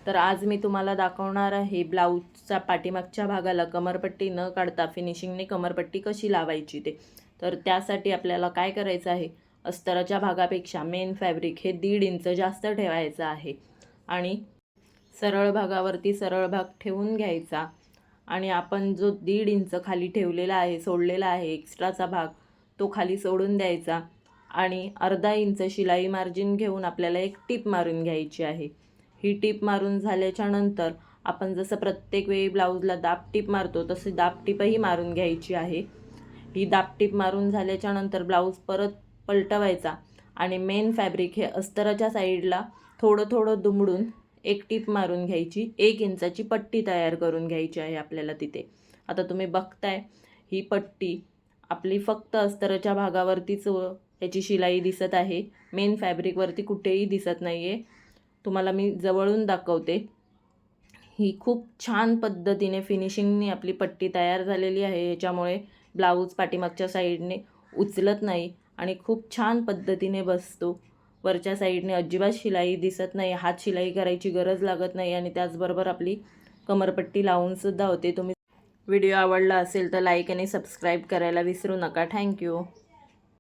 तर आज मी तुम्हाला दाखवणार आहे ब्लाऊजचा पाठीमागच्या भागाला कमरपट्टी न काढता फिनिशिंगने कमरपट्टी कशी लावायची ते। तर त्यासाठी आपल्याला काय करायचं आहे, अस्तराच्या भागापेक्षा मेन फॅब्रिक हे 1.5 इंच जास्त ठेवायचं आहे आणि सरळ भागावरती सरळ भाग ठेवून घ्यायचा आणि आपण जो 1.5 इंच खाली ठेवलेला आहे, सोडलेला आहे एक्स्ट्राचा भाग, तो खाली सोडून द्यायचा आणि अर्धा इंच शिलाई मार्जिन घेऊन आपल्याला एक टिप मारून घ्यायची आहे। ही टिप मारून झाल्याच्या नंतर आपण जसं प्रत्येक वेळी ब्लाऊजला दाब टिप मारतो तशी दाब टिपही मारून घ्यायची आहे। ही दाब टिप मारून झाल्याच्या नंतर ब्लाऊज परत पलटवायचा आणि मेन फॅब्रिक हे अस्तराच्या साईडला थोडं थोडं दुमडून एक टिप मारून घ्यायची। 1 इंचाची पट्टी तयार करून घ्यायची आहे आपल्याला तिथे। आता तुम्ही बघताय ही पट्टी आपली फक्त अस्तराच्या भागावरतीच याची शिलाई दिसत आहे, मेन फॅब्रिकवरती कुठेही दिसत नाही आहे। तुम्हाला मी जवळून दाखवते। ही खूप छान पद्धतीने फिनिशिंगने आपली पट्टी तयार झालेली आहे। याच्यामुळे ब्लाऊज पाठीमागच्या साईडने उचलत नाही आणि खूप छान पद्धतीने बसतो। वरच्या साईडने अजिबात शिलाई दिसत नाही, हात शिलाई करायची गरज लागत नाही आणि त्याचबरोबर आपली कमरपट्टी लावून सुद्धा होते। तुम्ही व्हिडिओ आवडला असेल तर लाईक आणि सबस्क्राईब करायला विसरू नका। थँक्यू।